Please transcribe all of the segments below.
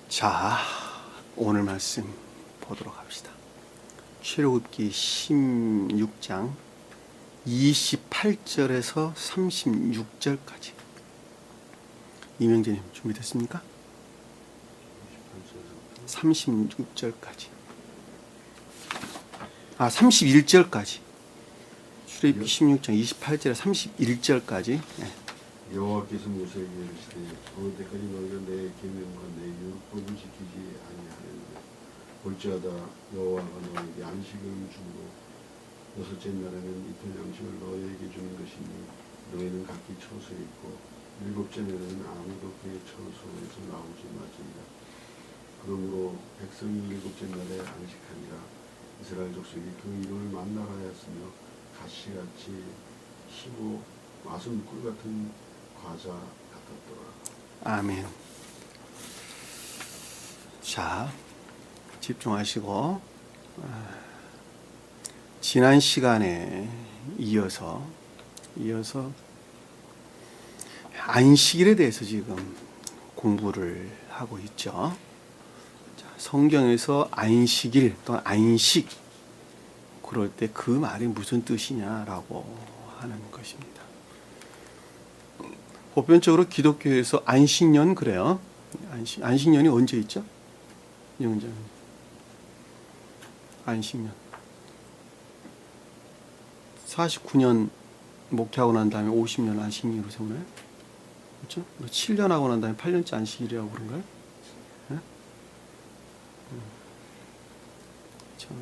자, 오늘 말씀 보도록 합시다. 출애굽기 16장 28절에서 36절까지. 이명재님 준비됐습니까? 36절까지. 31절까지. 출애굽기 16장 28절에 31절까지. 네. 여호와께서 모세에게 이르시되 어느 때까지 너희가 내 계명과 내 율법을 지키지 아니하느냐. 볼지어다 여호와가 너희에게 안식을 주므로 여섯째 날에는 이틀 양식을 너희에게 주는 것이니 너희는 각기 처소에 있고 일곱째 날에는 아무도 그의 처소에서 나오지 말지니라. 그러므로 백성이 일곱째 날에 안식하니라. 이스라엘 족속이 그 이름을 만나라 하였으며 가시같이 희고 맛은 꿀 같은 과자 같았더라. 아멘. 자, 집중하시고 지난 시간에 이어서 안식일에 대해서 지금 공부를 하고 있죠. 자, 성경에서 안식일 또는 안식, 그럴 때 그 말이 무슨 뜻이냐라고 하는 것입니다. 보편적으로 기독교에서 안식년 그래요. 안식년이 언제 있죠? 이문장 안식년 49년 목회하고 난 다음에 50년 안식일로 세우나요? 그렇죠? 7년 하고 난 다음에 8년째 안식일이라고 그런가요? 네? 그렇죠.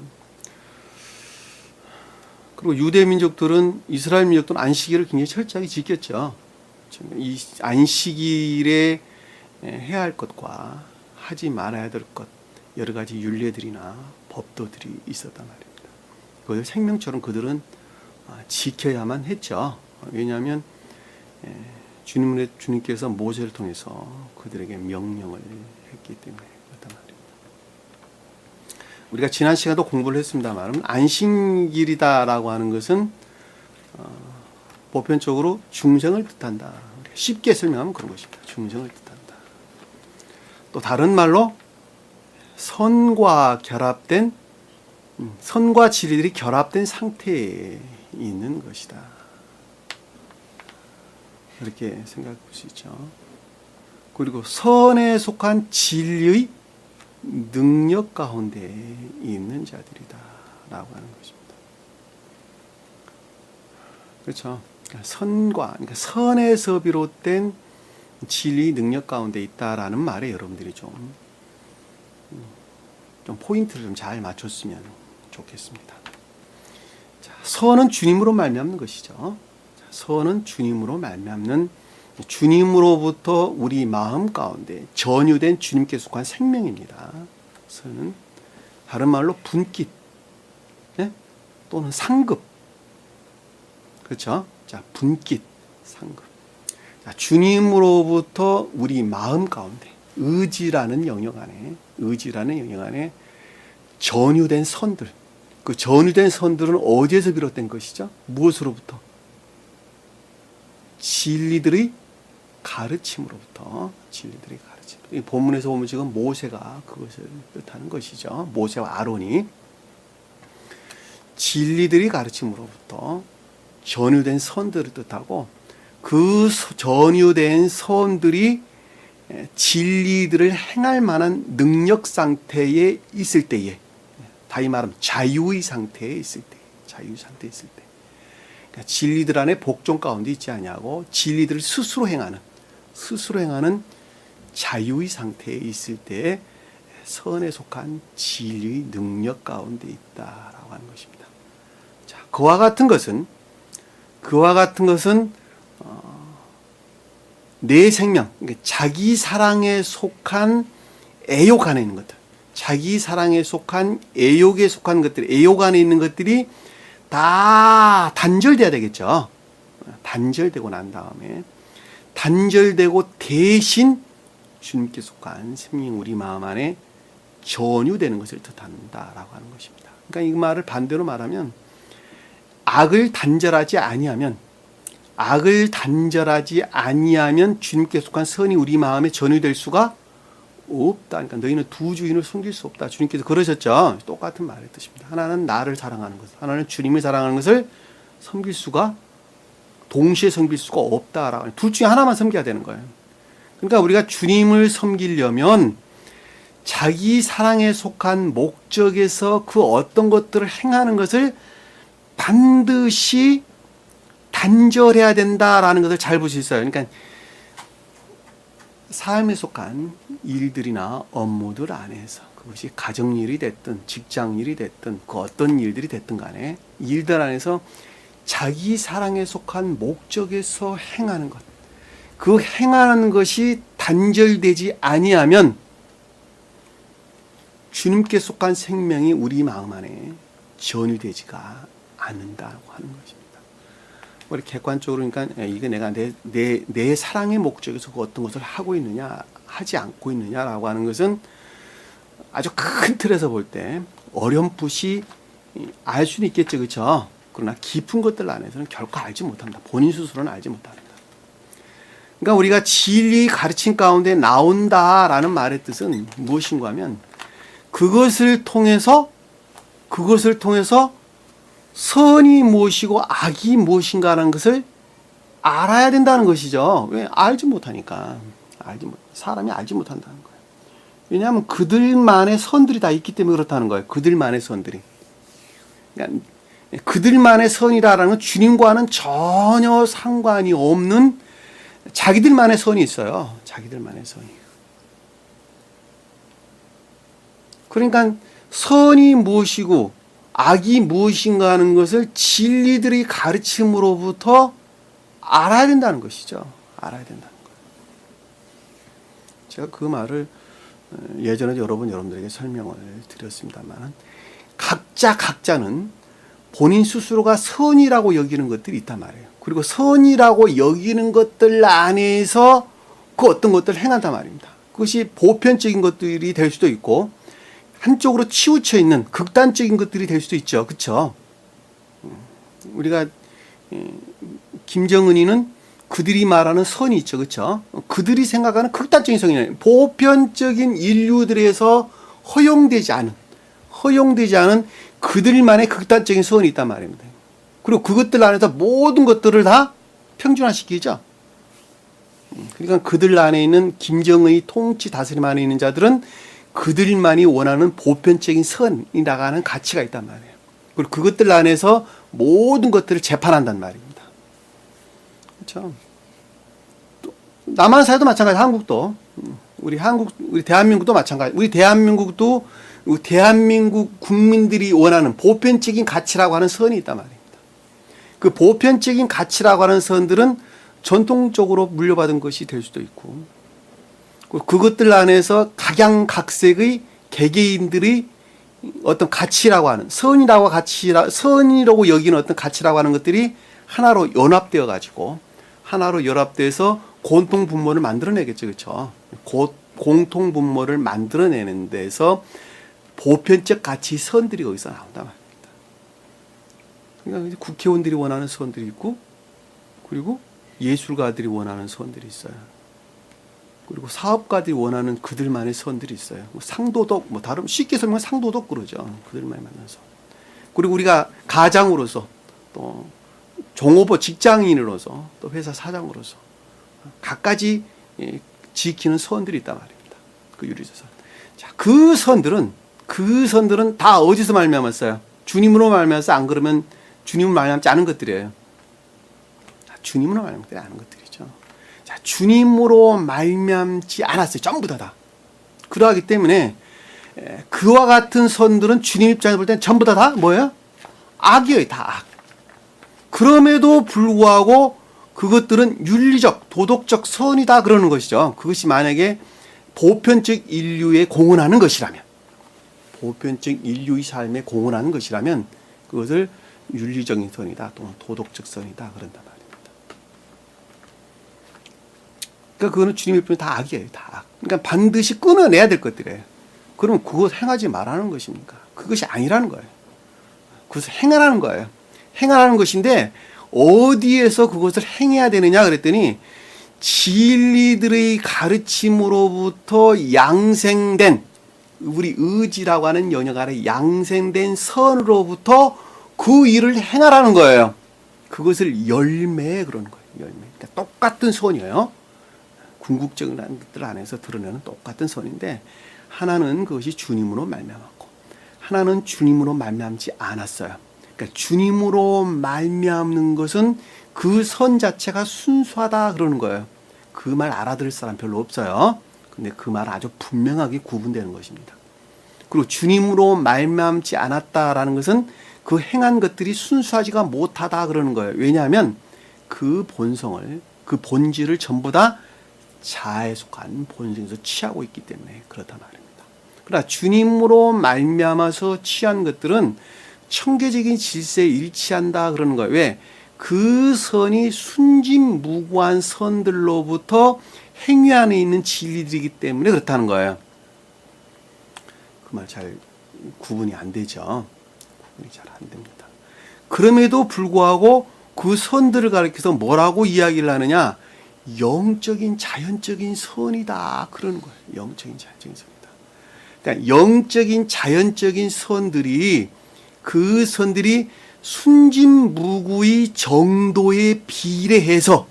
그리고 유대 민족들은, 이스라엘 민족들은 안식일을 굉장히 철저하게 지켰죠. 이 안식일에 해야 할 것과 하지 말아야 될 것, 여러 가지 율례들이나 법도들이 있었단 말입니다. 그것을 생명처럼 그들은 지켜야만 했죠. 왜냐하면 주님께서 모세를 통해서 그들에게 명령을 했기 때문에 그렇단 말입니다. 우리가 지난 시간도 공부를 했습니다만 안식일이다라고 하는 것은 보편적으로 중생을 뜻한다. 쉽게 설명하면 그런 것입니다. 중생을 뜻한다. 또 다른 말로 선과 진리들이 결합된 상태에 있는 것이다. 이렇게 생각할 수 있죠. 그리고 선에 속한 진리의 능력 가운데 있는 자들이다 라고 하는 것입니다. 그렇죠. 그러니까 선에서 비롯된 진리 능력 가운데 있다라는 말에 여러분들이 좀 포인트를 좀 잘 맞췄으면 좋겠습니다. 자, 선은 주님으로 말미암는 것이죠. 자, 선은 주님으로 말미암는, 주님으로부터 우리 마음 가운데 전유된 주님께 속한 생명입니다. 선은 다른 말로 분깃, 네? 또는 상급. 그렇죠? 자, 분깃, 상급. 자, 주님으로부터 우리 마음 가운데 의지라는 영역 안에 전유된 선들. 그 전유된 선들은 어디에서 비롯된 것이죠? 무엇으로부터? 진리들의 가르침으로부터. 이 본문에서 보면 지금 모세가 그것을 뜻하는 것이죠. 모세와 아론이 진리들의 가르침으로부터 전유된 선들을 뜻하고, 그 전유된 선들이 진리들을 행할 만한 능력 상태에 있을 때에, 다시 말하면 자유의 상태에 있을 때, 그러니까 진리들 안에 복종 가운데 있지 아니하고 진리들을 스스로 행하는 자유의 상태에 있을 때 선에 속한 진리의 능력 가운데 있다라고 하는 것입니다. 자, 그와 같은 것은 내 생명, 그러니까 자기 사랑에 속한 애욕 안에 있는 것들, 자기 사랑에 속한 애욕에 속한 것들, 애욕 안에 있는 것들이 다 단절돼야 되겠죠. 단절되고 난 다음에, 단절되고 대신 주님께 속한 생명 우리 마음 안에 전유되는 것을 뜻한다라고 하는 것입니다. 그러니까 이 말을 반대로 말하면, 악을 단절하지 아니하면 주님께 속한 선이 우리 마음에 전유될 수가 없다. 그러니까 너희는 두 주인을 섬길 수 없다. 주님께서 그러셨죠. 똑같은 말의 뜻입니다. 하나는 나를 사랑하는 것, 하나는 주님을 사랑하는 것을 섬길 수가 동시에 섬길 수가 없다라고. 둘 중에 하나만 섬겨야 되는 거예요. 그러니까 우리가 주님을 섬기려면 자기 사랑에 속한 목적에서 그 어떤 것들을 행하는 것을 반드시 단절해야 된다라는 것을 잘 볼 수 있어요. 그러니까 삶에 속한 일들이나 업무들 안에서 그것이 가정일이 됐든 직장일이 됐든 그 어떤 일들이 됐든 간에 일들 안에서 자기 사랑에 속한 목적에서 행하는 것, 그 행하는 것이 단절되지 아니하면 주님께 속한 생명이 우리 마음 안에 전이되지가 않는다고 하는 것입니다. 우리 객관적으로 그러니까 이게 내가 내 사랑의 목적에서 그 어떤 것을 하고 있느냐 하지 않고 있느냐라고 하는 것은 아주 큰 틀에서 볼 때 어렴풋이 알 수는 있겠죠, 그렇죠? 그러나 깊은 것들 안에서는 결코 알지 못합니다. 본인 스스로는 알지 못합니다. 그러니까 우리가 진리 가르침 가운데 나온다라는 말의 뜻은 무엇인가 하면 그것을 통해서 선이 무엇이고 악이 무엇인가라는 것을 알아야 된다는 것이죠. 왜? 알지 못하니까. 사람이 알지 못한다는 거예요. 왜냐하면 그들만의 선들이 다 있기 때문에 그렇다는 거예요. 그들만의 선들이. 그러니까 그들만의 선이라는 건 주님과는 전혀 상관이 없는 자기들만의 선이 있어요. 자기들만의 선이. 그러니까 선이 무엇이고 악이 무엇인가 하는 것을 진리들의 가르침으로부터 알아야 된다는 것이죠. 알아야 된다는 거예요. 제가 그 말을 예전에 여러분들에게 설명을 드렸습니다만 각자는 본인 스스로가 선이라고 여기는 것들이 있단 말이에요. 그리고 선이라고 여기는 것들 안에서 그 어떤 것들을 행한단 말입니다. 그것이 보편적인 것들이 될 수도 있고 한쪽으로 치우쳐 있는 극단적인 것들이 될 수도 있죠. 그렇죠? 우리가 김정은이는 그들이 말하는 선이 있죠. 그렇죠? 그들이 생각하는 극단적인 선이 보편적인 인류들에서 허용되지 않은 그들만의 극단적인 선이 있단 말입니다. 그리고 그것들 안에서 모든 것들을 다 평준화시키죠. 그러니까 그들 안에 있는 김정은의 통치 다스림 안에 있는 자들은 그들만이 원하는 보편적인 선이 나가는 가치가 있단 말이에요. 그리고 그것들 안에서 모든 것들을 재판한단 말입니다. 그렇죠? 또 남한 사회도 마찬가지, 한국도 우리 대한민국도 마찬가지. 우리 대한민국 국민들이 원하는 보편적인 가치라고 하는 선이 있단 말입니다. 그 보편적인 가치라고 하는 선들은 전통적으로 물려받은 것이 될 수도 있고 그것들 안에서 각양각색의 개개인들의 어떤 가치라고 하는 선이라고 여기는 어떤 가치라고 하는 것들이 하나로 연합돼서 공통분모를 만들어내겠죠. 그렇죠? 공통분모를 만들어내는 데서 보편적 가치 선들이 거기서 나온단 말입니다. 그러니까 국회의원들이 원하는 선들이 있고 그리고 예술가들이 원하는 선들이 있어요. 그리고 사업가들이 원하는 그들만의 선들이 있어요. 상도덕, 다른 쉽게 설명하면 상도덕 그러죠. 그들만이 만난 선. 그리고 우리가 가장으로서 또 종업원 직장인으로서 또 회사 사장으로서 각가지 지키는 선들이 있단 말입니다. 그 유리조선. 자, 그 선들은 다 어디서 말미암았어요? 주님으로 말미암아서 안 그러면 주님을 말미암지 않은 것들이에요. 주님으로 말미암지 않은 것들이죠. 자, 주님으로 말미암지 않았어요. 전부 다. 그러하기 때문에 그와 같은 선들은 주님 입장에서 볼 때는 전부 다 뭐예요? 악이에요. 다 악. 그럼에도 불구하고 그것들은 윤리적, 도덕적 선이다 그러는 것이죠. 그것이 만약에 보편적 인류에 공헌하는 것이라면 보편적 인류의 삶에 공헌하는 것이라면 그것을 윤리적인 선이다 또는 도덕적 선이다 그런단 말입니다. 그러니까 그거는 주님 일뿐이 다 악이에요. 다 악. 그러니까 반드시 끊어내야 될 것들이에요. 그러면 그것 행하지 말라는 것입니까? 그것이 아니라는 거예요. 그것을 행하라는 거예요. 행하라는 것인데 어디에서 그것을 행해야 되느냐 그랬더니 진리들의 가르침으로부터 양생된 우리 의지라고 하는 영역 아래 양생된 선으로부터 그 일을 행하라는 거예요. 그것을 열매 그러는 거예요. 열매. 그러니까 똑같은 선이에요. 궁극적인 것들 안에서 드러내는 똑같은 선인데 하나는 그것이 주님으로 말미암았고 하나는 주님으로 말미암지 않았어요. 그러니까 주님으로 말미암는 것은 그 선 자체가 순수하다 그러는 거예요. 그 말 알아들을 사람 별로 없어요. 근데 그 말 아주 분명하게 구분되는 것입니다. 그리고 주님으로 말미암지 않았다라는 것은 그 행한 것들이 순수하지가 못하다 그러는 거예요. 왜냐하면 그 본성을, 그 본질을 전부 다 자아에 속한 본성에서 취하고 있기 때문에 그렇단 말입니다. 그러나 주님으로 말미암아서 취한 것들은 청계적인 질서에 일치한다 그러는 거예요. 왜? 그 선이 순진무구한 선들로부터 행위 안에 있는 진리들이기 때문에 그렇다는 거예요. 그 말 잘 구분이 안 되죠. 구분이 잘 안 됩니다. 그럼에도 불구하고 그 선들을 가리켜서 뭐라고 이야기를 하느냐? 영적인 자연적인 선이다 그러는 거예요. 영적인 자연적인 선이다. 그러니까 영적인 자연적인 선들이 그 선들이 순진무구의 정도에 비례해서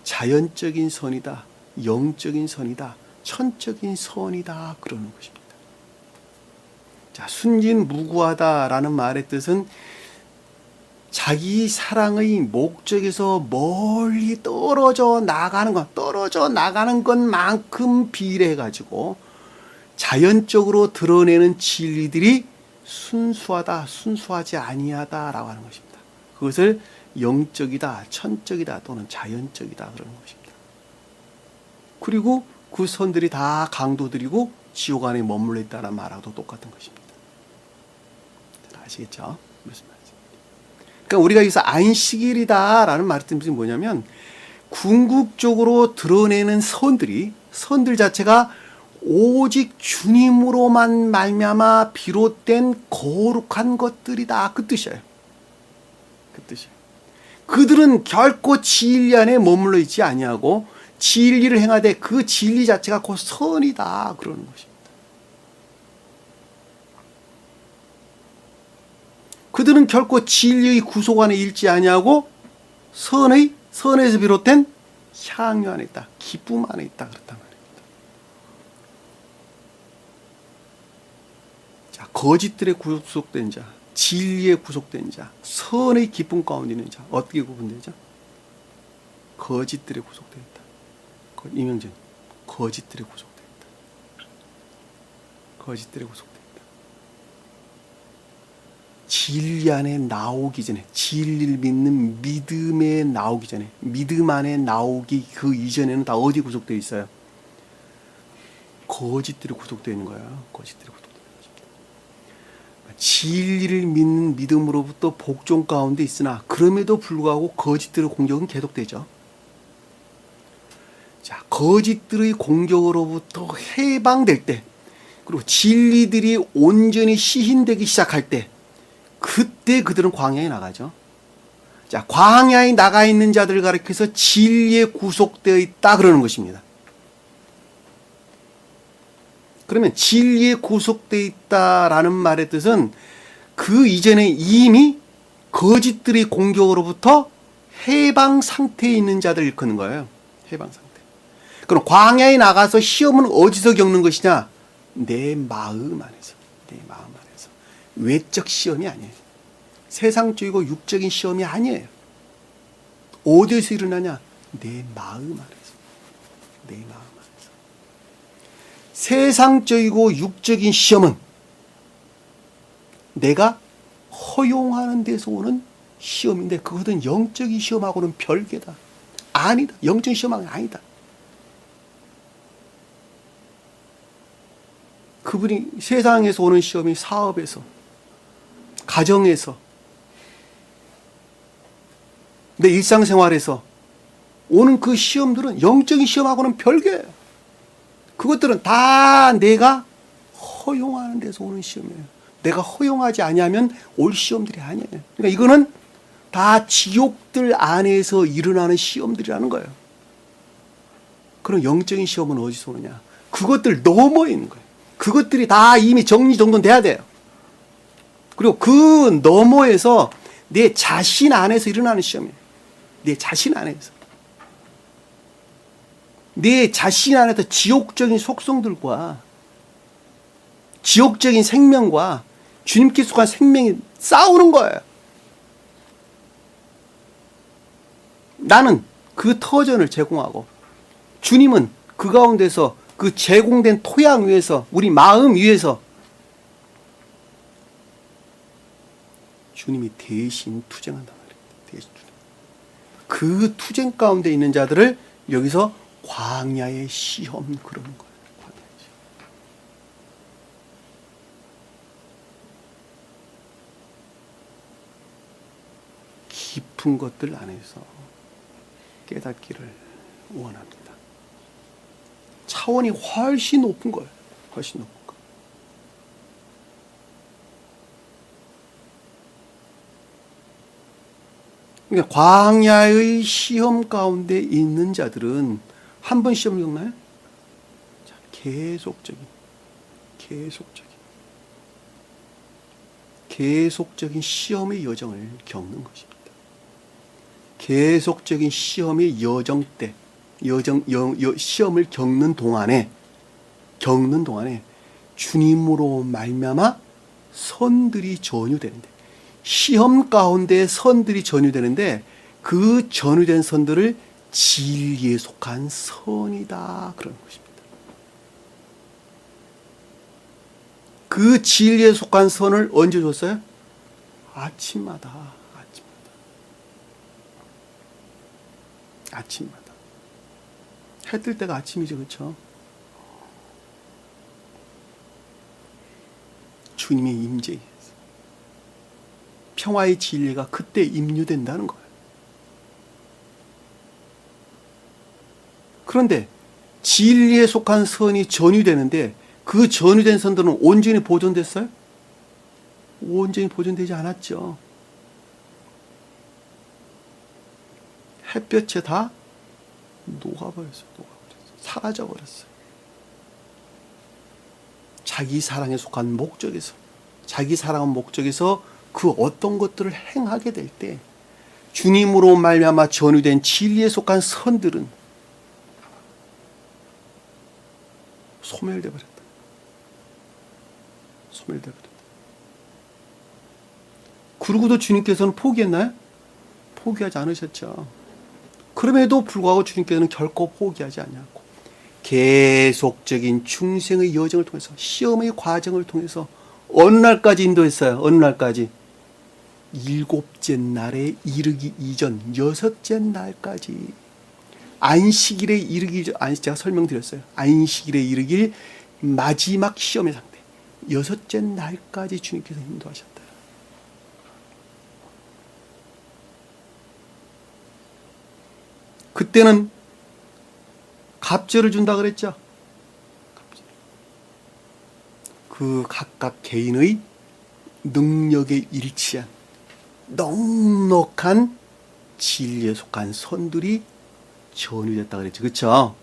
자연적인 선이다, 영적인 선이다, 천적인 선이다 그러는 것입니다. 자, 순진무구하다라는 말의 뜻은 자기 사랑의 목적에서 멀리 떨어져 나가는 것만큼 비례해가지고 자연적으로 드러내는 진리들이 순수하다, 순수하지 아니하다라고 하는 것입니다. 그것을 영적이다, 천적이다 또는 자연적이다 그러는 것입니다. 그리고 그 선들이 다 강도들이고 지옥 안에 머물러 있다는 말하고도 똑같은 것입니다. 아시겠죠? 무슨 말인지. 그러니까 우리가 여기서 안식일이다라는 말의 뜻이 뭐냐면 궁극적으로 드러내는 선들 자체가 오직 주님으로만 말미암아 비롯된 거룩한 것들이다 그 뜻이에요. 그 뜻이에요. 그들은 결코 진리 안에 머물러 있지 아니하고 진리를 행하되 그 진리 자체가 곧 선이다 그러는 것입니다. 그들은 결코 진리의 구속 안에 있지 아니하고 선에서 비롯된 향유 안에 있다, 기쁨 안에 있다 그렇단 말입니다. 자, 거짓들의 구속된 자, 진리에 구속된 자, 선의 기쁨 가운데 있는 자 어떻게 구분되죠? 거짓들에 구속되어 있다. 이명진, 거짓들에 구속되어 있다. 거짓들에 구속되어 있다. 진리 안에 나오기 전에, 진리를 믿는 믿음에 나오기 전에, 믿음 안에 나오기 그 이전에는 다 어디 구속되어 있어요? 거짓들에 구속되어 있는 거예요. 거짓들에 구속되어 있는 것입니다. 진리를 믿는 믿음으로부터 복종 가운데 있으나 그럼에도 불구하고 거짓들의 공격은 계속되죠. 자, 거짓들의 공격으로부터 해방될 때, 그리고 진리들이 온전히 시인되기 시작할 때, 그때 그들은 광야에 나가죠. 자, 광야에 나가 있는 자들을 가리켜서 진리에 구속되어 있다 그러는 것입니다. 그러면 진리에 구속되어 있다라는 말의 뜻은 그 이전에 이미 거짓들의 공격으로부터 해방 상태에 있는 자들을 일컫는 거예요. 해방 상태. 그럼 광야에 나가서 시험은 어디서 겪는 것이냐? 내 마음 안에서. 내 마음 안에서. 외적 시험이 아니에요. 세상적이고 육적인 시험이 아니에요. 어디에서 일어나냐? 내 마음 안에서. 내 마음 안에서. 세상적이고 육적인 시험은 내가 허용하는 데서 오는 시험인데 그것은 영적인 시험하고는 별개다. 아니다. 영적인 시험은 아니다. 그분이 세상에서 오는 시험이 사업에서, 가정에서, 내 일상생활에서 오는 그 시험들은 영적인 시험하고는 별개예요. 그것들은 다 내가 허용하는 데서 오는 시험이에요. 내가 허용하지 아니하면 올 시험들이 아니에요. 그러니까 이거는 다 지옥들 안에서 일어나는 시험들이라는 거예요. 그럼 영적인 시험은 어디서 오느냐? 그것들 넘어 있는 거예요. 그것들이 다 이미 정리정돈돼야 돼요. 그리고 그 너머에서 내 자신 안에서 일어나는 시험이에요. 내 자신 안에서. 내 자신 안에서 지옥적인 속성들과 지옥적인 생명과 주님께 속한 생명이 싸우는 거예요. 나는 그 터전을 제공하고 주님은 그 가운데서 그 제공된 토양 위에서 우리 마음 위에서 주님이 대신 투쟁한단 말이에요. 대신 투쟁. 그 투쟁 가운데 있는 자들을 여기서 광야의 시험 그러는 거예요. 광야의 시험. 깊은 것들 안에서 깨닫기를 원합니다. 차원이 훨씬 높은 거예요. 훨씬 높은 거. 그러니까 광야의 시험 가운데 있는 자들은 한 번 시험을 겪나요? 자, 계속적인 시험의 여정을 겪는 것입니다. 계속적인 시험의 여정 때, 시험을 겪는 동안에 주님으로 말미암아 선들이 전유되는데, 시험 가운데 선들이 전유되는데 그 전유된 선들을 진리에 속한 선이다 그러는 것입니다. 그 진리에 속한 선을 언제 줬어요? 아침마다. 해 뜰 때가 아침이죠, 그렇죠? 주님의 임재, 평화의 진리가 그때 임유된다는 거예요. 그런데 진리에 속한 선이 전유되는데 그 전유된 선들은 온전히 보존됐어요? 온전히 보존되지 않았죠. 햇볕에 다 녹아버렸어요. 사라져버렸어요. 자기 사랑에 속한 목적에서, 자기 사랑한 목적에서 그 어떤 것들을 행하게 될 때 주님으로 말미암아 전유된 진리에 속한 선들은 소멸돼 버렸다. 그러고도 주님께서는 포기했나요? 포기하지 않으셨죠. 그럼에도 불구하고 주님께서는 결코 포기하지 않냐고, 계속적인 중생의 여정을 통해서, 시험의 과정을 통해서 어느 날까지 인도했어요. 어느 날까지? 7째 날에 이르기 이전 6째 날까지, 안식일에 이르기 전, 제가 설명드렸어요. 안식일에 이르길 마지막 시험의 상태, 6째 날까지 주님께서 인도하셨다. 그때는 갑절을 준다 그랬죠. 그 각각 개인의 능력에 일치한 넉넉한 진리에 속한 선들이 전유됐다 그랬죠. 그렇죠?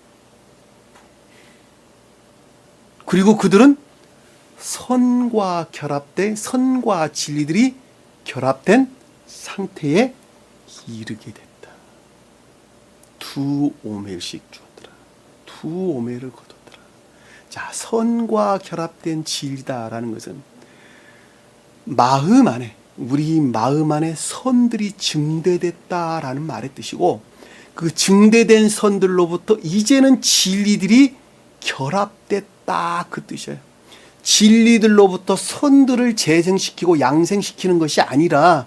그리고 그들은 선과 진리들이 결합된 상태에 이르게 됐다. 두 오멜씩 주었더라. 두 오멜을 거뒀더라. 자, 선과 결합된 진리다라는 것은 마음 안에, 우리 마음 안에 선들이 증대됐다라는 말의 뜻이고, 그 증대된 선들로부터 이제는 진리들이 결합됐다 그 뜻이에요. 진리들로부터 선들을 재생시키고 양생시키는 것이 아니라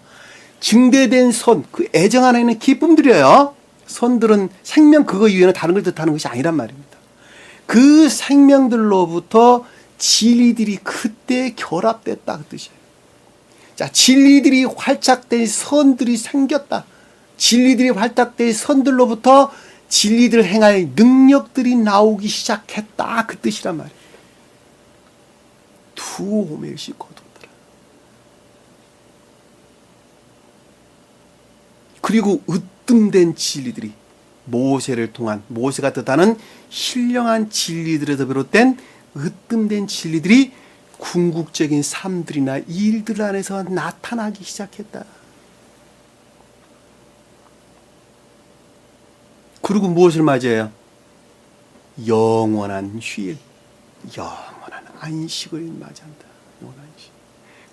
증대된 선, 그 애정 안에 있는 기쁨들이에요. 선들은 생명 그거 이외에는 다른 걸 뜻하는 것이 아니란 말입니다. 그 생명들로부터 진리들이 그때 결합됐다 그 뜻이에요. 자, 진리들이 활착된 선들이 생겼다. 진리들이 활착된 선들로부터 진리들 행할 능력들이 나오기 시작했다 그 뜻이란 말이에요. 두 오멜씩 거뒀더라. 그리고 으뜸된 진리들이 모세를 통한 모세가 뜻하는 신령한 진리들에서 비롯된 으뜸된 진리들이 궁극적인 삶들이나 일들 안에서 나타나기 시작했다. 그리고 무엇을 맞이해요? 영원한 휴일, 영원한 안식을 맞이한다. 영원한 안식.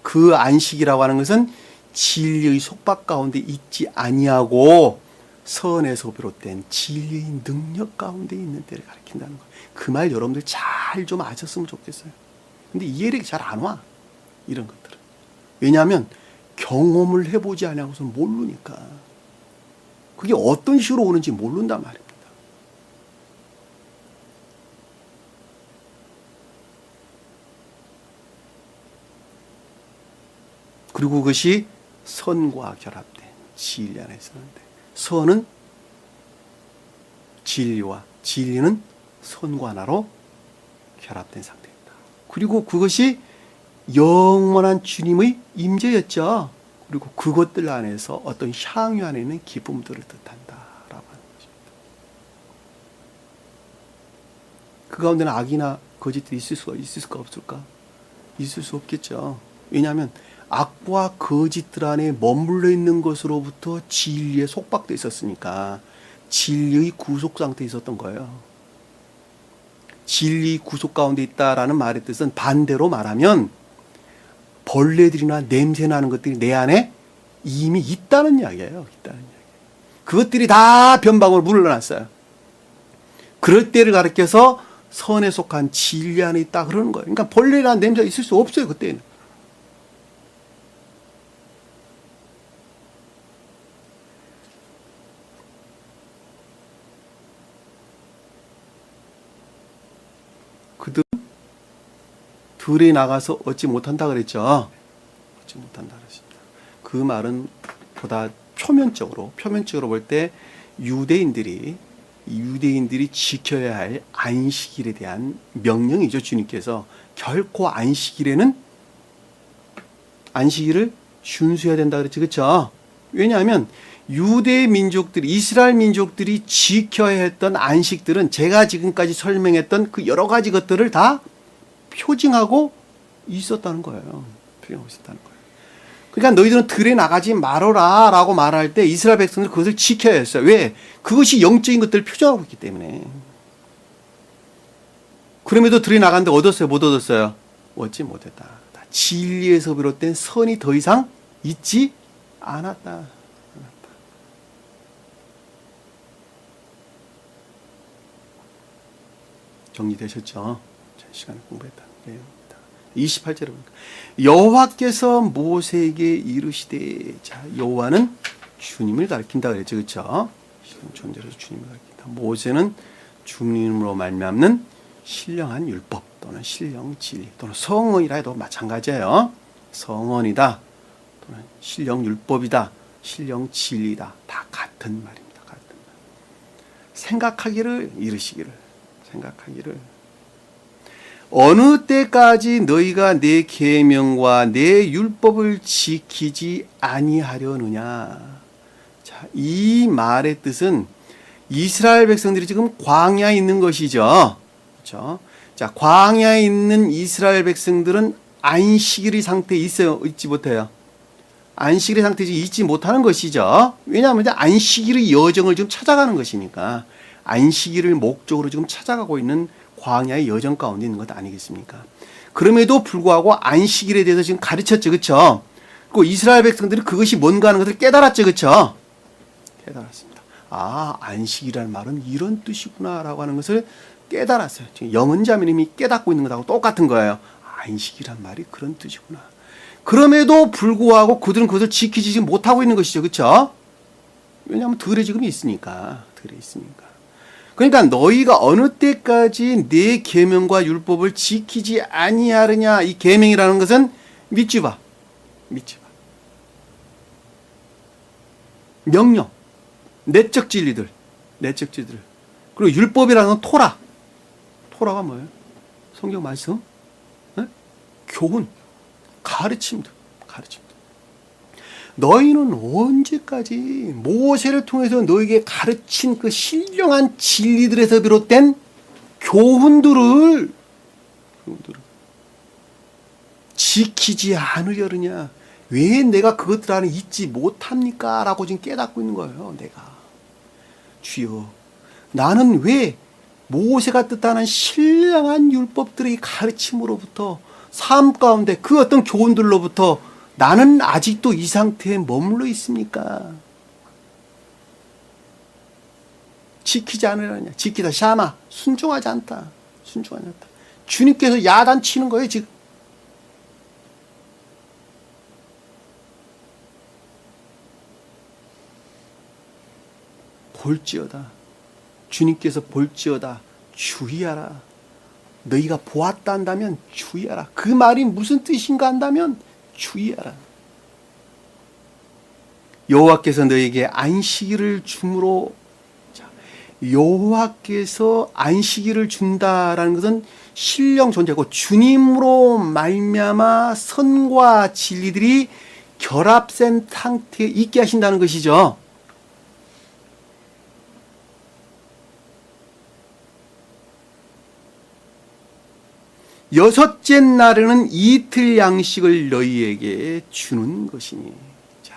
그 안식이라고 하는 것은 진리의 속박 가운데 있지 아니하고 선에서 비롯된 진리의 능력 가운데 있는 때를 가리킨다는 거예요. 그 말 여러분들 잘 좀 아셨으면 좋겠어요. 근데 이해력이 잘 안 와. 이런 것들은. 왜냐하면 경험을 해보지 않고서 모르니까. 그게 어떤 식으로 오는지 모른단 말입니다. 그리고 그것이 선과 결합된 진리 안에 있었는데, 선은 진리와 진리는 선과 하나로 결합된 상태입니다. 그리고 그것이 영원한 주님의 임재였죠. 그리고 그것들 안에서 어떤 향유 안에 있는 기쁨들을 뜻한다라고 하는 것입니다. 그 가운데는 악이나 거짓들이 있을 수가 없을까? 있을 수 없겠죠. 왜냐하면 악과 거짓들 안에 머물러 있는 것으로부터 진리에 속박돼 있었으니까 진리의 구속 상태에 있었던 거예요. 진리 구속 가운데 있다라는 말의 뜻은 반대로 말하면 벌레들이나 냄새 나는 것들이 내 안에 이미 있다는 이야기예요. 그것들이 다 변방으로 물러났어요. 그럴 때를 가리켜서 선에 속한 진리 안에 있다 그러는 거예요. 그러니까 벌레나 냄새가 있을 수 없어요. 그때는. 그들 들에 나가서 얻지 못한다 그랬죠. 얻지 못한다 그랬습니다. 그 말은 보다 표면적으로 볼 때 유대인들이 지켜야 할 안식일에 대한 명령이죠. 주님께서 결코 안식일을 준수해야 된다 그랬죠. 그렇죠? 왜냐하면 유대 민족들이, 이스라엘 민족들이 지켜야 했던 안식들은 제가 지금까지 설명했던 그 여러 가지 것들을 다 표징하고 있었다는 거예요. 표징하고 있었다는 거예요. 그러니까 너희들은 들에 나가지 말아라 라고 말할 때 이스라엘 백성들은 그것을 지켜야 했어요. 왜? 그것이 영적인 것들을 표정하고 있기 때문에. 그럼에도 들에 나갔는데 얻었어요? 못 얻었어요? 얻지 못했다. 진리에서 비롯된 선이 더 이상 있지 않았다. 정리되셨죠? 시간에 공부했다는 내용입니다. 28절에 보니까 여호와께서 모세에게 이르시되, 자, 여호와는 주님을 가리킨다 그랬죠. 그렇죠? 존재로서 주님을 가리킨다. 모세는 주님으로 말미암는 신령한 율법 또는 신령 진리 또는 성언이라 해도 마찬가지예요. 성언이다 또는 신령 율법이다, 신령 진리다, 다 같은 말입니다. 같은 말. 생각하기를 어느 때까지 너희가 내 계명과 내 율법을 지키지 아니하려느냐. 자, 이 말의 뜻은 이스라엘 백성들이 지금 광야에 있는 것이죠. 그렇죠? 자, 광야에 있는 이스라엘 백성들은 안식일의 상태에 있지 못해요. 안식일의 상태에 있지 못하는 것이죠. 왜냐하면 안식일의 여정을 지금 찾아가는 것이니까. 안식일을 목적으로 지금 찾아가고 있는 광야의 여정 가운데 있는 것 아니겠습니까? 그럼에도 불구하고 안식일에 대해서 지금 가르쳤죠. 그렇죠? 그리고 이스라엘 백성들이 그것이 뭔가 하는 것을 깨달았죠. 그렇죠? 깨달았습니다. 아, 안식이라는 말은 이런 뜻이구나 라고 하는 것을 깨달았어요. 지금 영은자매님이 깨닫고 있는 것하고 똑같은 거예요. 안식이란 말이 그런 뜻이구나. 그럼에도 불구하고 그들은 그것을 지키지 못하고 있는 것이죠. 그렇죠? 왜냐하면 들에 지금 있으니까. 그러니까 너희가 어느 때까지 내 계명과 율법을 지키지 아니하느냐. 이 계명이라는 것은 미tzва. 명령, 내적 진리들. 그리고 율법이라는 건 토라가 뭐예요? 성경 말씀, 네? 교훈, 가르침들. 너희는 언제까지 모세를 통해서 너에게 가르친 그 신령한 진리들에서 비롯된 교훈들을 지키지 않으려느냐? 왜 내가 그것들 안에 있지 못합니까? 라고 지금 깨닫고 있는 거예요. 내가. 주여, 나는 왜 모세가 뜻하는 신령한 율법들의 가르침으로부터 삶 가운데 그 어떤 교훈들로부터 나는 아직도 이 상태에 머물러 있습니까? 지키지 않으려냐? 지키다 샤마, 순종하지 않다. 순종하지 않다. 주님께서 야단치는 거예요, 지금. 볼지어다. 주님께서 볼지어다. 주의하라. 너희가 보았다 한다면 주의하라. 그 말이 무슨 뜻인가 한다면 주의하라. 여호와께서 너희에게 안식일을 주므로, 여호와께서 안식일을 준다라는 것은 신령 존재고 주님으로 말미암아 선과 진리들이 결합된 상태에 있게 하신다는 것이죠. 여섯째 날에는 이틀 양식을 너희에게 주는 것이니. 자,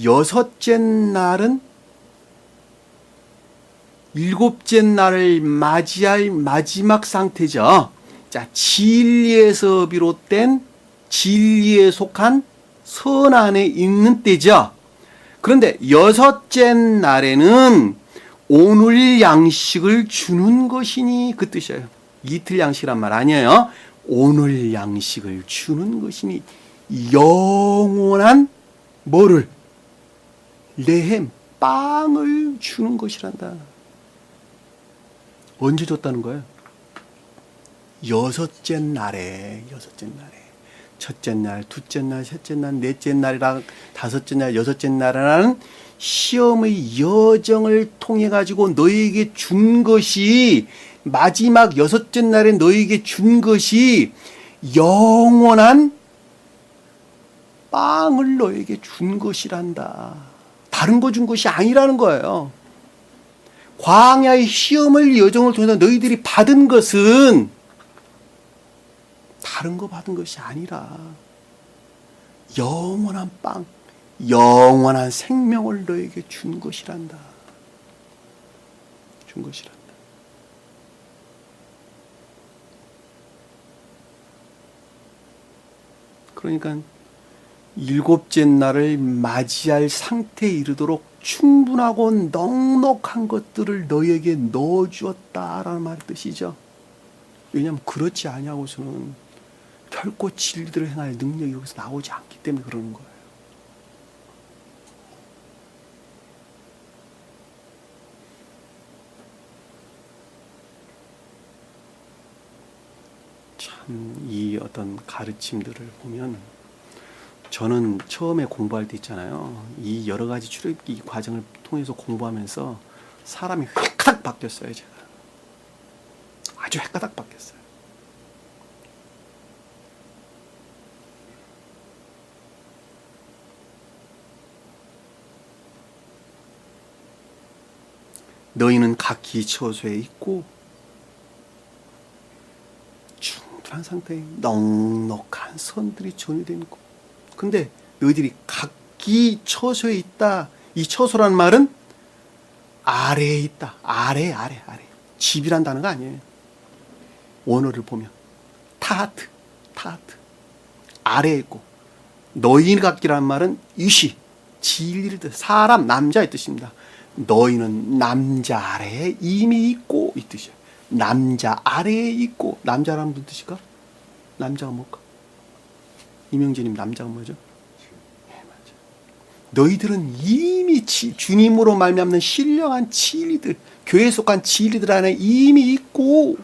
여섯째 날은 일곱째 날을 맞이할 마지막 상태죠. 자, 진리에서 비롯된 진리에 속한 선 안에 있는 때죠. 그런데 여섯째 날에는 오늘 양식을 주는 것이니 그 뜻이에요. 이틀 양식이란 말 아니에요. 오늘 양식을 주는 것이니 영원한 뭐를? 레헴, 빵을 주는 것이란다. 언제 줬다는 거예요? 여섯째 날에. 첫째 날, 둘째 날, 셋째 날, 넷째 날이랑 다섯째 날, 여섯째 날이라는 시험의 여정을 통해 가지고 너희에게 준 것이, 마지막 여섯째 날에 너희에게 준 것이 영원한 빵을 너희에게 준 것이란다. 다른 거 준 것이 아니라는 거예요. 광야의 시험을 여정을 통해서 너희들이 받은 것은 다른 거 받은 것이 아니라 영원한 빵, 영원한 생명을 너에게 준 것이란다. 준 것이란다. 그러니까 일곱째 날을 맞이할 상태에 이르도록 충분하고 넉넉한 것들을 너에게 넣어주었다라는 말의 뜻이죠. 왜냐하면 그렇지 아니하고서는 결코 진리들을 행할 능력이 여기서 나오지 않기 때문에 그러는 거예요. 참 이 어떤 가르침들을 보면 저는 처음에 공부할 때 있잖아요. 이 여러 가지 출애굽기 과정을 통해서 공부하면서 사람이 획가닥 바뀌었어요. 제가 아주 획가닥 바뀌었어요. 너희는 각기 처소에 있고 충분한 상태에 넉넉한 선들이 전이되어 있고, 근데 너희들이 각기 처소에 있다. 이 처소라는 말은 아래에 있다. 아래. 집이란 단어가 아니에요. 원어를 보면 타하트. 아래에 있고, 너희 각기라는 말은 유시, 진리를 뜻, 사람, 남자의 뜻입니다. 너희는 남자 아래에 이미 있고 이 뜻이에요. 남자 아래에 있고. 남자라는 무슨 뜻일까? 남자가 뭘까? 이명재님, 남자가 뭐죠? 네, 맞아. 너희들은 이미 주님으로 말미암는 신령한 진리들, 교회에 속한 진리들 안에 이미 있고.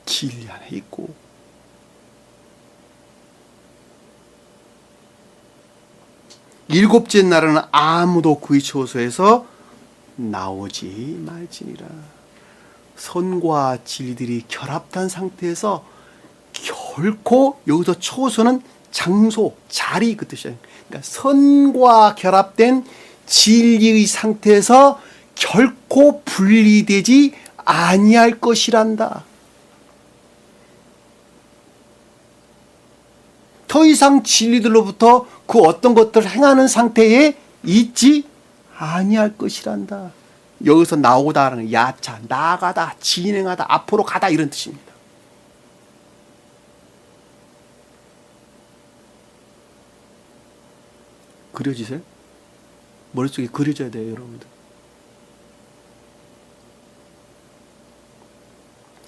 진리 안에 있고. 일곱째 날은 아무도 그의 처소에서 나오지 말지니라. 선과 진리들이 결합된 상태에서 결코 여기서 초소는 장소, 자리 그 뜻이에요. 그러니까 선과 결합된 진리의 상태에서 결코 분리되지 아니할 것이란다. 더 이상 진리들로부터 그 어떤 것들을 행하는 상태에 있지 아니할 것이란다. 여기서 나오다라는 야차, 나아가다, 진행하다, 앞으로 가다 이런 뜻입니다. 그려지세요? 머릿속에 그려져야 돼요, 여러분들.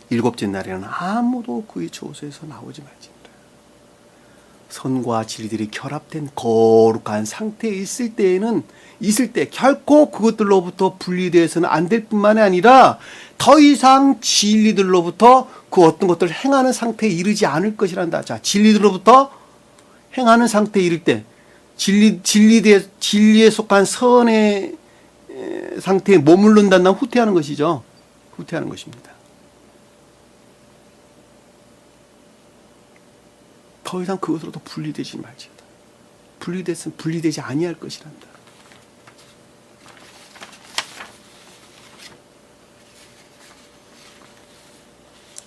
일곱째 날에는 아무도 그의 조소에서 나오지 말지니라. 선과 진리들이 결합된 거룩한 상태에 있을 때 결코 그것들로부터 분리되어서는 안 될 뿐만이 아니라 더 이상 진리들로부터 그 어떤 것들을 행하는 상태에 이르지 않을 것이란다. 자, 진리들로부터 행하는 상태에 이를 때 진리에 속한 선의 상태에 머무른다는 후퇴하는 것이죠. 후퇴하는 것입니다. 더 이상 그것으로도 분리되지 말지어다. 분리됐으면 분리되지 아니할 것이란다.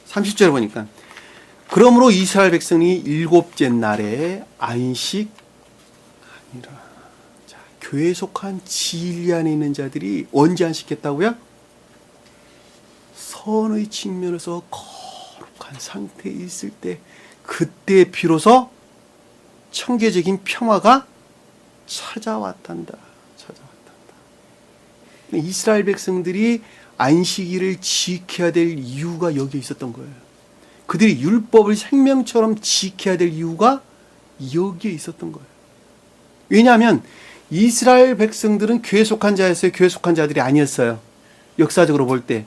(30절에) 보니까 그러므로 이스라엘 백성이 일곱째 날에 안식하니라. 자, 교회에 속한 진리 안에 있는 자들이 언제 안식했다고요? 선의 측면에서 거룩한 상태에 있을 때, 그때 비로소 청계적인 평화가 찾아왔단다. 이스라엘 백성들이 안식일을 지켜야 될 이유가 여기에 있었던 거예요. 그들이 율법을 생명처럼 지켜야 될 이유가 여기에 있었던 거예요. 왜냐하면 이스라엘 백성들은 교회에 속한 자였어요? 교회에 속한 자들이 아니었어요? 역사적으로 볼 때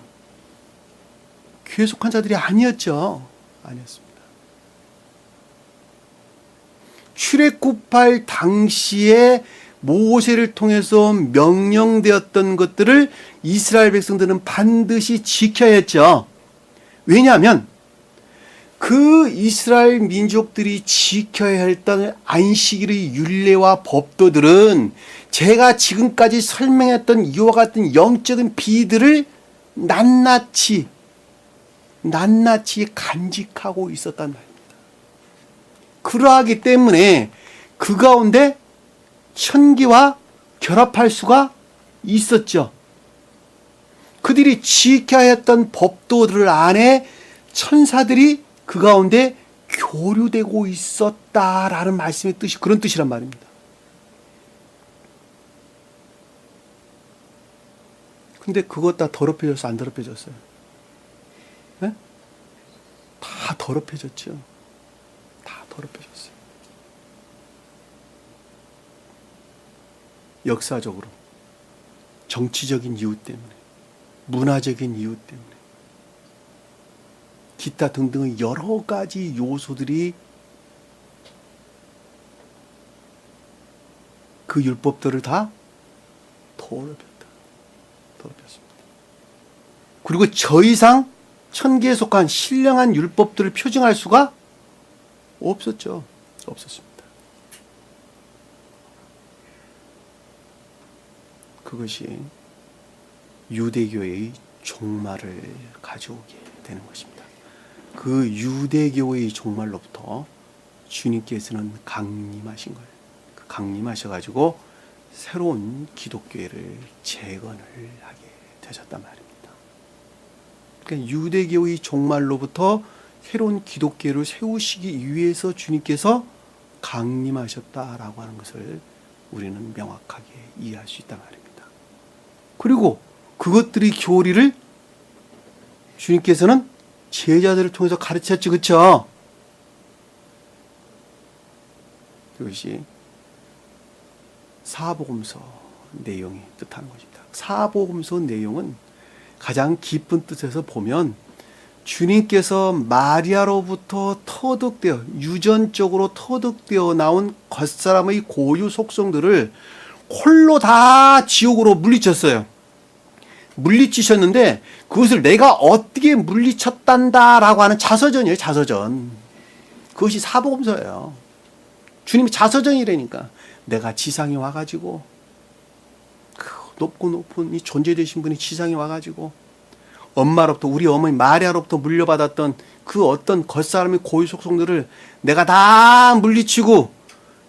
교회에 속한 자들이 아니었죠. 아니었습니다. 출애굽할 당시에 모세를 통해서 명령되었던 것들을 이스라엘 백성들은 반드시 지켜야 했죠. 왜냐하면 그 이스라엘 민족들이 지켜야 했던 안식일의 율례와 법도들은 제가 지금까지 설명했던 이와 같은 영적인 비들을 낱낱이 간직하고 있었단 말입니다. 그러하기 때문에 그 가운데 천기와 결합할 수가 있었죠. 그들이 지켜야 했던 법도들 안에 천사들이 그 가운데 교류되고 있었다라는 말씀의 뜻이 그런 뜻이란 말입니다. 근데 그것 다 더럽혀졌어, 안 더럽혀졌어요? 네? 다 더럽혀졌죠. 다 더럽혀졌어요. 역사적으로, 정치적인 이유 때문에, 문화적인 이유 때문에, 기타 등등의 여러 가지 요소들이 그 율법들을 다 더럽혔습니다. 그리고 더 이상 천계에 속한 신령한 율법들을 표징할 수가 없었죠. 없었습니다. 그것이 유대교의 종말을 가져오게 되는 것입니다. 그 유대교의 종말로부터 주님께서는 강림하신 거예요. 강림하셔가지고 새로운 기독교회를 재건을 하게 되셨단 말입니다. 그러니까 유대교의 종말로부터 새로운 기독교를 세우시기 위해서 주님께서 강림하셨다라고 하는 것을 우리는 명확하게 이해할 수 있단 말입니다. 그리고 그것들의 교리를 주님께서는 제자들을 통해서 가르쳤죠. 그렇죠? 그것이 사복음서 내용이 뜻하는 것입니다. 사복음서 내용은 가장 깊은 뜻에서 보면 주님께서 마리아로부터 터득되어 유전적으로 터득되어 나온 겉사람의 고유 속성들을 홀로 다 지옥으로 물리쳤어요. 물리치셨는데 그것을 내가 어떻게 물리쳤단다라고 하는 자서전이에요. 자서전. 그것이 사복음서예요. 주님이 자서전이라니까. 내가 지상에 와가지고 그 높고 높은 이 존재 되신 분이 지상에 와가지고 엄마로부터, 우리 어머니 마리아로부터 물려받았던 그 어떤 겉사람의 고유 속성들을 내가 다 물리치고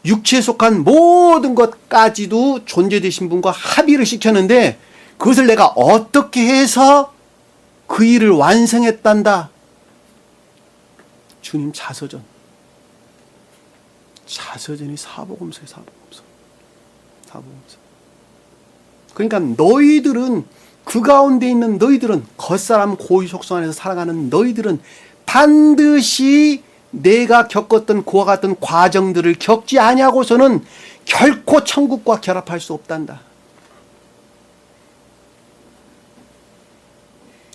육체에 속한 모든 것까지도 존재 되신 분과 합의를 시켰는데, 그것을 내가 어떻게 해서 그 일을 완성했단다. 주님 자서전. 자서전이 사복음서예요. 사복음서. 그러니까 너희들은, 그 가운데 있는 너희들은, 겉사람 고유 속성 안에서 살아가는 너희들은 반드시 내가 겪었던 그와 같은 과정들을 겪지 아니하고서는 결코 천국과 결합할 수 없단다.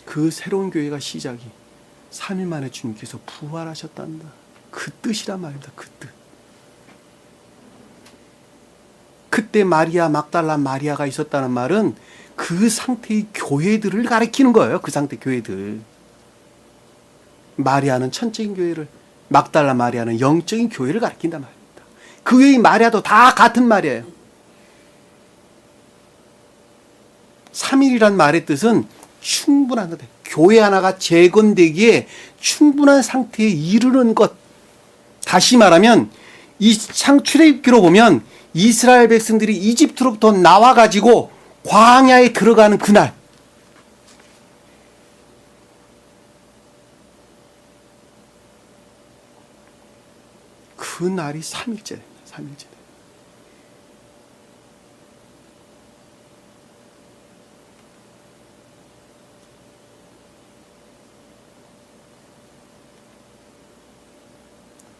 그 새로운 교회가 시작이 3일 만에 주님께서 부활하셨단다. 그 뜻이란 말입니다. 그 뜻. 그때 마리아, 막달라 마리아가 있었다는 말은 그 상태의 교회들을 가리키는 거예요. 그 상태 교회들. 마리아는 천적인 교회를, 막달라 마리아는 영적인 교회를 가리킨단 말입니다. 그 외의 마리아도 다 같은 말이에요. 3일이란 말의 뜻은 충분한 것, 교회 하나가 재건되기에 충분한 상태에 이르는 것. 다시 말하면 이 창출애굽기로 보면 이스라엘 백성들이 이집트로부터 나와가지고 광야에 들어가는 그날, 그 날이 3일째입니다. 3일째.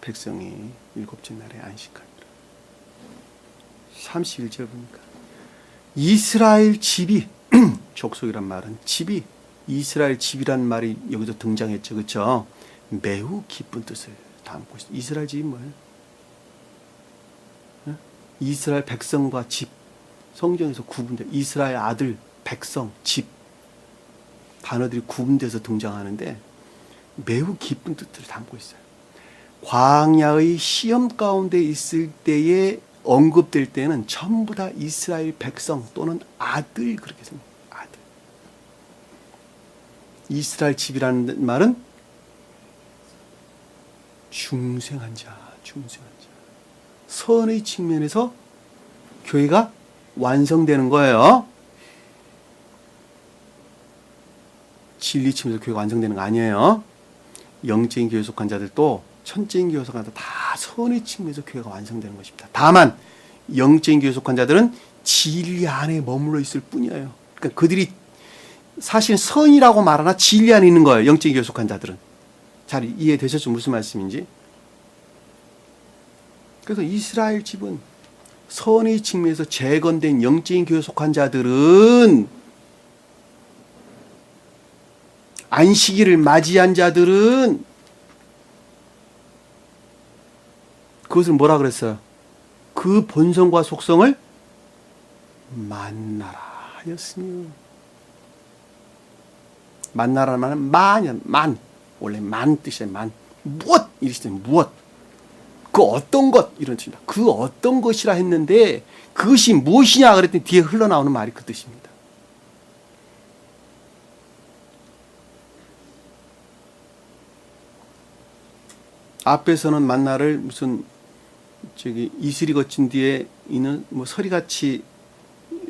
백성이 일곱째 날에 안식하니라. 31절 보니까 이스라엘 집이 족속이란 말은 집이, 이스라엘 집이란 말이 여기서 등장했죠. 그렇죠? 매우 기쁜 뜻을 담고 있습니다. 이스라엘 집이 뭐예요? 이스라엘 백성과 집. 성경에서 구분돼. 이스라엘 아들, 백성, 집. 단어들이 구분돼서 등장하는데 매우 기쁜 뜻을 담고 있어요. 광야의 시험 가운데 있을 때에 언급될 때는 전부 다 이스라엘 백성 또는 아들, 그렇게 씁니다. 아들. 이스라엘 집이라는 말은 중생한 자, 중생한 자. 선의 측면에서 교회가 완성되는 거예요. 진리 측면에서 교회가 완성되는 거 아니에요. 영적인 교회 속한 자들도 천적인 교회 속한 자들 다 선의 측면에서 교회가 완성되는 것입니다. 다만 영적인 교회 속한 자들은 진리 안에 머물러 있을 뿐이에요. 그러니까 그들이 사실 선이라고 말하나 진리 안에 있는 거예요. 영적인 교회 속한 자들은. 잘 이해되셨죠? 무슨 말씀인지? 그래서 이스라엘 집은 선의 측면에서 재건된 영적인 교회 속한 자들은, 안식일을 맞이한 자들은 그것을 뭐라 그랬어요? 그 본성과 속성을 만나라 하였으며. 만나라는 말은 만이야. 만. 원래 만 뜻이에요. 만. 무엇 이랬어요. 무엇. 그 어떤 것 이런 뜻입니다. 그 어떤 것이라 했는데 그것이 무엇이냐 그랬더니 뒤에 흘러나오는 말이 그 뜻입니다. 앞에서는 만나를 무슨 이슬이 거친 뒤에 있는 뭐 서리같이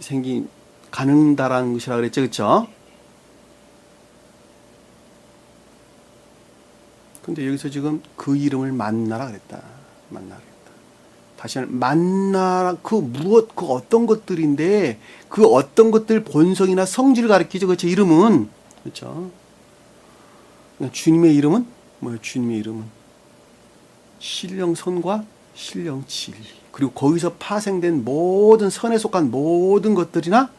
생긴 가는다라는 것이라 그랬죠. 그렇죠? 근데 여기서 지금 그 이름을 만나라 그랬다. 만나라 그랬다. 다시 한번 만나라, 그 무엇, 그 어떤 것들인데 그 어떤 것들 본성이나 성질을 가리키죠. 그렇죠? 이름은. 그렇죠? 주님의 이름은 뭐예요? 주님의 이름은 신령 선과 신령 진리, 그리고 거기서 파생된 모든 선에 속한 모든 것들이나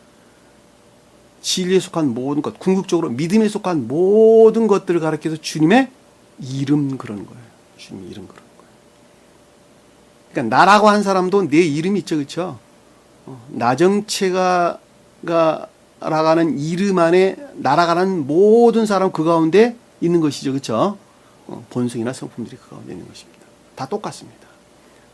진리에 속한 모든 것, 궁극적으로 믿음에 속한 모든 것들을 가리켜서 주님의 이름 그런 거예요. 주님의 이름 그런 거예요. 그러니까 나라고 한 사람도 내 이름이 있죠. 그렇죠? 나정체가 나가는 이름 안에 날아가는 모든 사람 그 가운데 있는 것이죠. 그렇죠? 본성이나 성품들이 그 가운데 있는 것입니다. 다 똑같습니다.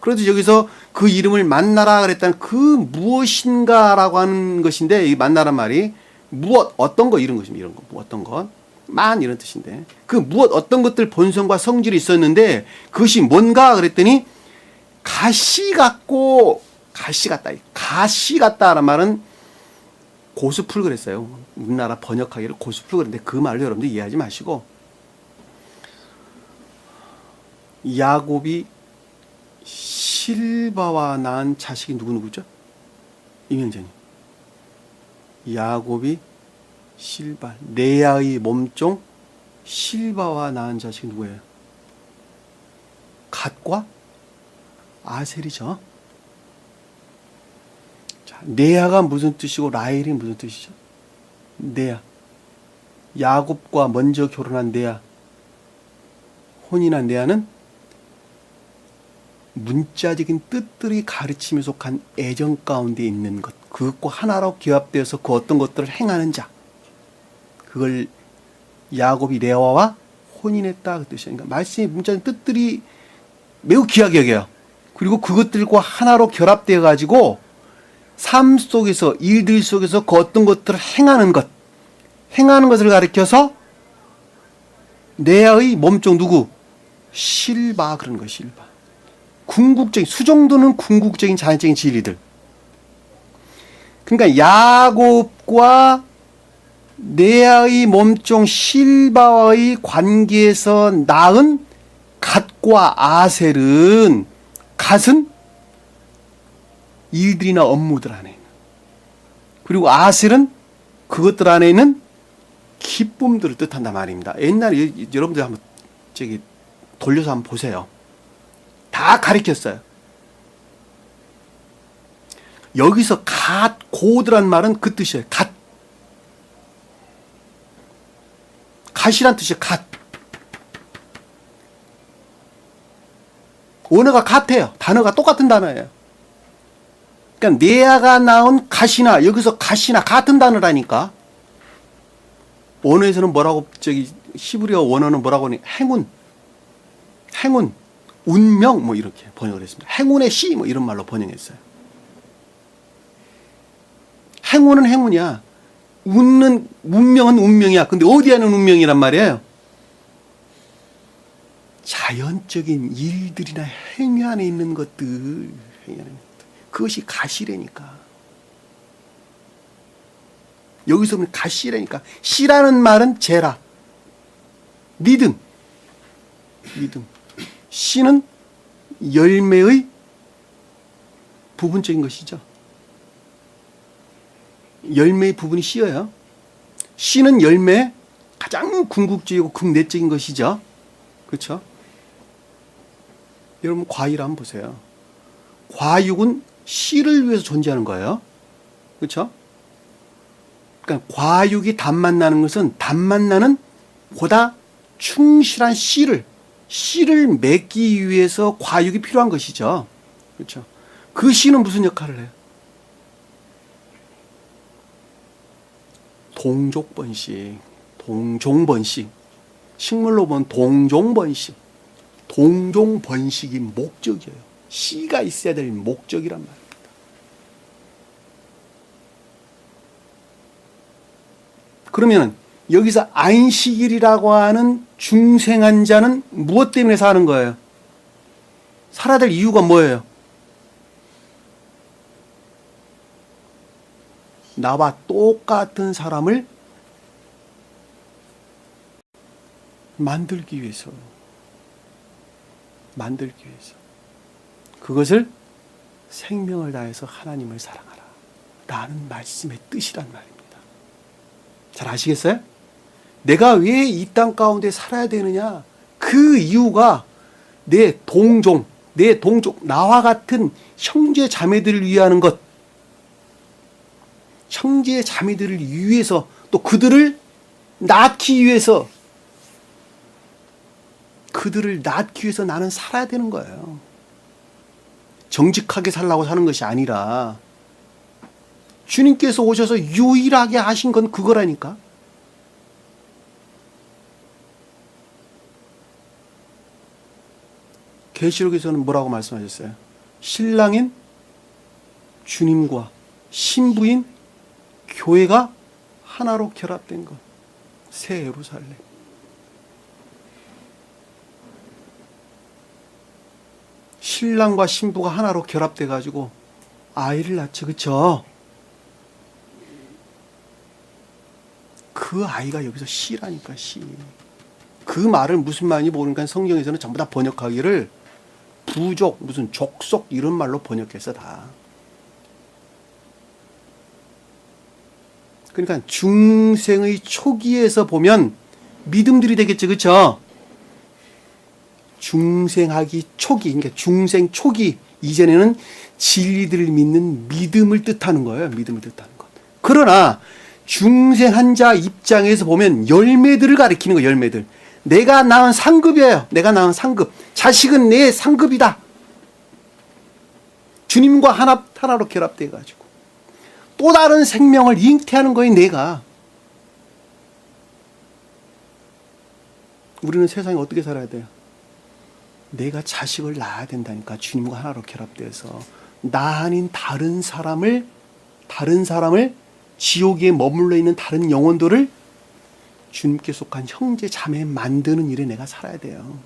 그래도 여기서 그 이름을 만나라 그랬다는 그 무엇인가라고 하는 것인데, 이 만나란 말이 무엇, 어떤 거 이런 것입니다. 이런 거, 뭐 어떤 것, 만 이런 뜻인데, 그 무엇, 어떤 것들 본성과 성질이 있었는데 그것이 뭔가 그랬더니 가시 같고, 가시 같다. 가시 같다라는 말은 고수풀 그랬어요. 우리나라 번역하기를 고수풀 그랬는데 그 말로 여러분들 이해하지 마시고, 야곱이 실바와 낳은 자식이 누구죠? 이명재님. 야곱이 실바, 레아의 몸종 실바와 낳은 자식이 누구예요? 갓과 아셀이죠. 자, 레아가 무슨 뜻이고 라헬이 무슨 뜻이죠? 레아. 야곱과 먼저 결혼한 레아, 혼인한 레아는 문자적인 뜻들이 가르침에 속한 애정 가운데 있는 것, 그것과 하나로 결합되어서 그 어떤 것들을 행하는 자, 그걸 야곱이 레아와 혼인했다 그 뜻이에요. 그러니까 말씀의 문자적인 뜻들이 매우 귀하게 여겨요. 그리고 그것들과 하나로 결합되어 가지고 삶 속에서, 일들 속에서 그 어떤 것들을 행하는 것, 행하는 것을 가리켜서 레아의 몸종 누구? 실바, 그런 거 실바. 궁극적인, 수정도는 궁극적인 자연적인 진리들. 그러니까 야곱과 레아의 몸종 실바와의 관계에서 낳은 갓과 아셀은, 갓은 일들이나 업무들 안에 있는, 그리고 아셀은 그것들 안에 있는 기쁨들을 뜻한단 말입니다. 옛날에 여러분들 한번 저기 돌려서 한번 보세요. 다 가리켰어요. 여기서 갓, 고드란 말은 그 뜻이에요. 갓. 갓이란 뜻이에요. 갓. 언어가 같아요. 단어가 똑같은 단어예요. 그러니까 레아가 낳은 갓이나, 여기서 갓이나 같은 단어라니까. 원어에서는 뭐라고, 저기 히브리어 원어는 뭐라고 하니? 행운. 행운. 운명, 뭐 이렇게 번역을 했습니다. 행운의 씨, 뭐 이런 말로 번역했어요. 행운은 행운이야. 운명은 운명이야. 근데 어디 하는 운명이란 말이에요? 자연적인 일들이나 행위 안에 있는 것들, 그것이 가시라니까. 여기서 보면 가시라니까. 씨라는 말은 제라, 믿음. 씨는 열매의 부분적인 것이죠. 열매의 부분이 씨예요. 씨는 열매의 가장 궁극적이고 극내적인 것이죠. 그렇죠? 여러분 과일 한번 보세요. 과육은 씨를 위해서 존재하는 거예요. 그렇죠? 그러니까 과육이 단맛 나는 것은 단맛 나는 보다 충실한 씨를 맺기 위해서 과육이 필요한 것이죠. 그렇죠? 그 씨는 무슨 역할을 해요? 동족번식, 동종번식. 식물로 보면 동종번식. 동종번식이 목적이에요. 씨가 있어야 될 목적이란 말입니다. 그러면은 여기서 안식일이라고 하는 중생한 자는 무엇 때문에 사는 거예요? 살아야 될 이유가 뭐예요? 나와 똑같은 사람을 만들기 위해서. 그것을 생명을 다해서 하나님을 사랑하라 라는 말씀의 뜻이란 말입니다. 잘 아시겠어요? 내가 왜 이 땅 가운데 살아야 되느냐? 그 이유가 내 동족, 나와 같은 형제 자매들을 위하는 것, 형제 자매들을 위해서, 또 그들을 낳기 위해서 나는 살아야 되는 거예요. 정직하게 살라고 사는 것이 아니라 주님께서 오셔서 유일하게 하신 건 그거라니까. 계시록에서는 뭐라고 말씀하셨어요? 신랑인 주님과 신부인 교회가 하나로 결합된 것. 새 예루살렘. 신랑과 신부가 하나로 결합돼 가지고 아이를 낳죠. 그쵸? 그 아이가 여기서 씨라니까, 씨. 그 말을 무슨 말인지 모르니까 성경에서는 전부 다 번역하기를 부족, 무슨 족속 이런 말로 번역해서 다. 그러니까 중생의 초기에서 보면 믿음들이 되겠죠. 그렇죠? 중생하기 초기, 그러니까 중생 초기 이전에는 진리들을 믿는 믿음을 뜻하는 거예요. 믿음을 뜻하는 것. 그러나 중생한 자 입장에서 보면 열매들을 가리키는 거예요. 열매들. 내가 낳은 상급이에요. 내가 낳은 상급. 자식은 내 상급이다. 주님과 하나로 결합돼 가지고 또 다른 생명을 잉태하는 거예요. 내가. 우리는 세상에 어떻게 살아야 돼요? 내가 자식을 낳아야 된다니까. 주님과 하나로 결합돼서 나 아닌 다른 사람을 지옥에 머물러 있는 다른 영혼들을 주님께 속한 형제 자매 만드는 일에 내가 살아야 돼요.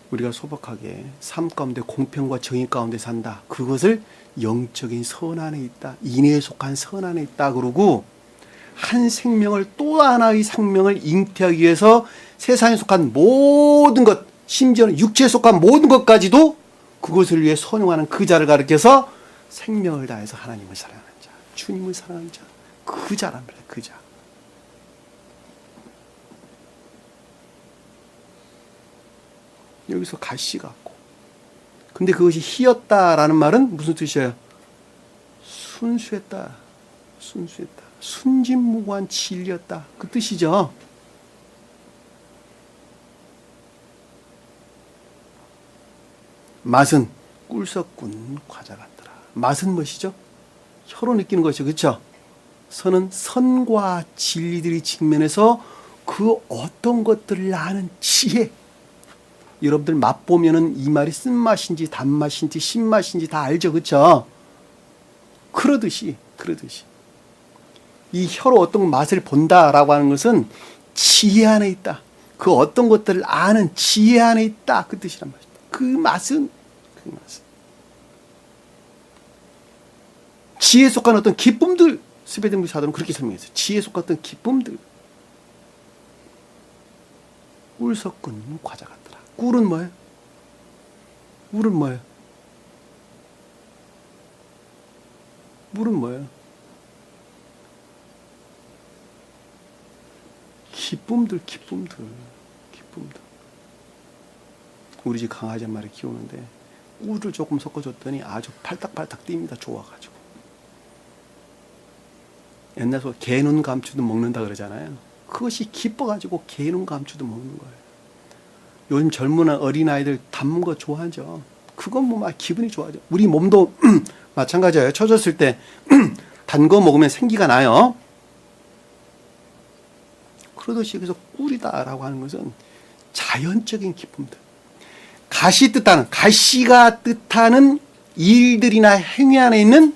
우리가 소박하게 삶 가운데 공평과 정의 가운데 산다. 그것을 영적인 선 안에 있다. 인애에 속한 선 안에 있다. 그러고 한 생명을 또 하나의 생명을 잉태하기 위해서 세상에 속한 모든 것, 심지어는 육체에 속한 모든 것까지도 그것을 위해 선용하는 그 자를 가리켜서 생명을 다해서 하나님을 사랑하는 자, 주님을 사랑하는 자, 그 자랍니다. 그 자. 여기서 가시 같고. 근데 그것이 희였다라는 말은 무슨 뜻이에요? 순수했다. 순수했다. 순진무구한 진리였다. 그 뜻이죠. 맛은 꿀 섞은 과자 같더라. 맛은 무엇이죠? 혀로 느끼는 것이죠. 그렇죠? 선은 선과 진리들이 직면해서 그 어떤 것들을 아는 지혜. 여러분들 맛보면은 이 말이 쓴맛인지 단맛인지 신맛인지 다 알죠. 그렇죠? 그러듯이 이 혀로 어떤 맛을 본다라고 하는 것은 지혜 안에 있다. 그 어떤 것들을 아는 지혜 안에 있다. 그 뜻이란 말이다. 그 맛은 지혜에 속한 어떤 기쁨들, 스베덴부 사도는 그렇게 설명했어요. 지혜에 속한 어떤 기쁨들. 꿀 섞은 과자 같더라. 꿀은 뭐예요? 물은 뭐예요? 물은 뭐예요? 기쁨들. 우리 집 강아지 한 마리 키우는데 꿀을 조금 섞어줬더니 아주 팔딱팔딱 뜁니다. 좋아가지고. 옛날에 개눈 감추도 먹는다 그러잖아요. 그것이 기뻐가지고 개눈 감추도 먹는 거예요. 요즘 젊은 어린아이들 담은 거 좋아하죠. 그건 뭐 막 기분이 좋아져. 우리 몸도 마찬가지예요. 처졌을 때 단 거 먹으면 생기가 나요. 그러듯이 그래서 꿀이다라고 하는 것은 자연적인 기쁨들. 가시가 뜻하는 일들이나 행위 안에 있는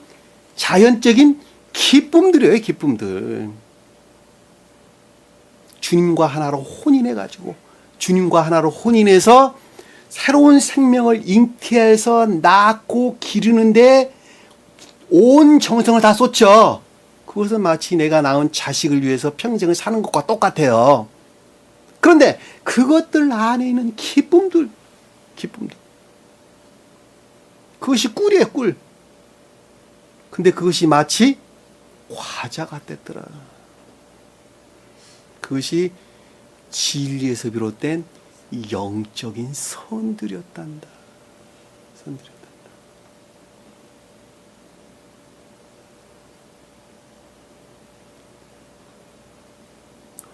자연적인 기쁨들이에요. 기쁨들. 주님과 하나로 혼인해가지고 주님과 하나로 혼인해서 새로운 생명을 잉태해서 낳고 기르는데 온 정성을 다 쏟죠. 그것은 마치 내가 낳은 자식을 위해서 평생을 사는 것과 똑같아요. 그런데 그것들 안에 있는 기쁨들. 그것이 꿀이에요, 꿀. 근데 그것이 마치 과자 같았더라. 그것이 진리에서 비롯된 영적인 선들이었단다.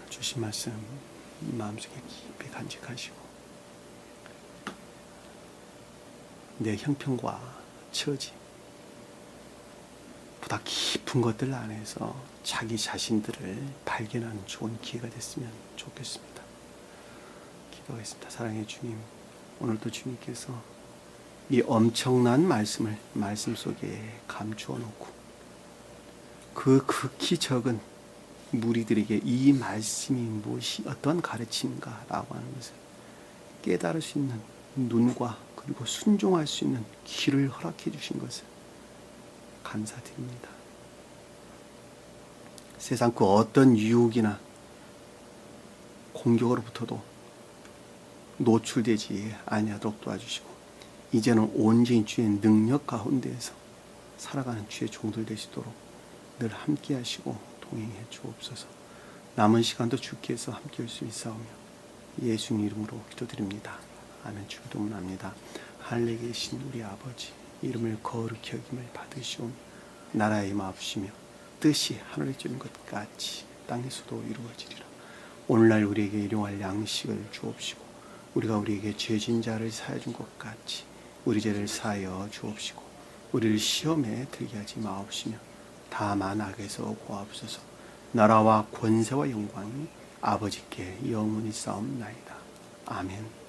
주신 말씀 마음속에 깊이 간직하시고 내 형편과 처지 보다 깊은 것들 안에서 자기 자신들을 발견하는 좋은 기회가 됐으면 좋겠습니다. 기도하겠습니다. 사랑의 주님, 오늘도 주님께서 이 엄청난 말씀을 말씀 속에 감추어 놓고 그 극히 적은 무리들에게 이 말씀이 무엇이 어떤 가르침인가라고 하는 것을 깨달을 수 있는 눈과 그리고 순종할 수 있는 귀를 허락해 주신 것을 감사드립니다. 세상 그 어떤 유혹이나 공격으로부터도 노출되지 아니하도록 도와주시고 이제는 온전히 주의 능력 가운데에서 살아가는 주의 종들 되시도록 늘 함께 하시고 동행해 주옵소서. 남은 시간도 주께서 함께 할 수 있사오며 예수님 이름으로 기도드립니다. 아멘. 주기도문합니다. 하늘에 계신 우리 아버지, 이름을 거룩히 여김을 받으시오며 나라의 임하옵시며 뜻이 하늘에 주는 것 같이 땅에서도 이루어지리라. 오늘날 우리에게 일용할 양식을 주옵시고 우리가 우리에게 죄진 자를 사하여 준 것 같이 우리 죄를 사하여 주옵시고 우리를 시험에 들게 하지 마옵시며 다만 악에서 구하옵소서. 나라와 권세와 영광이 아버지께 영원히 싸움나이다. 아멘.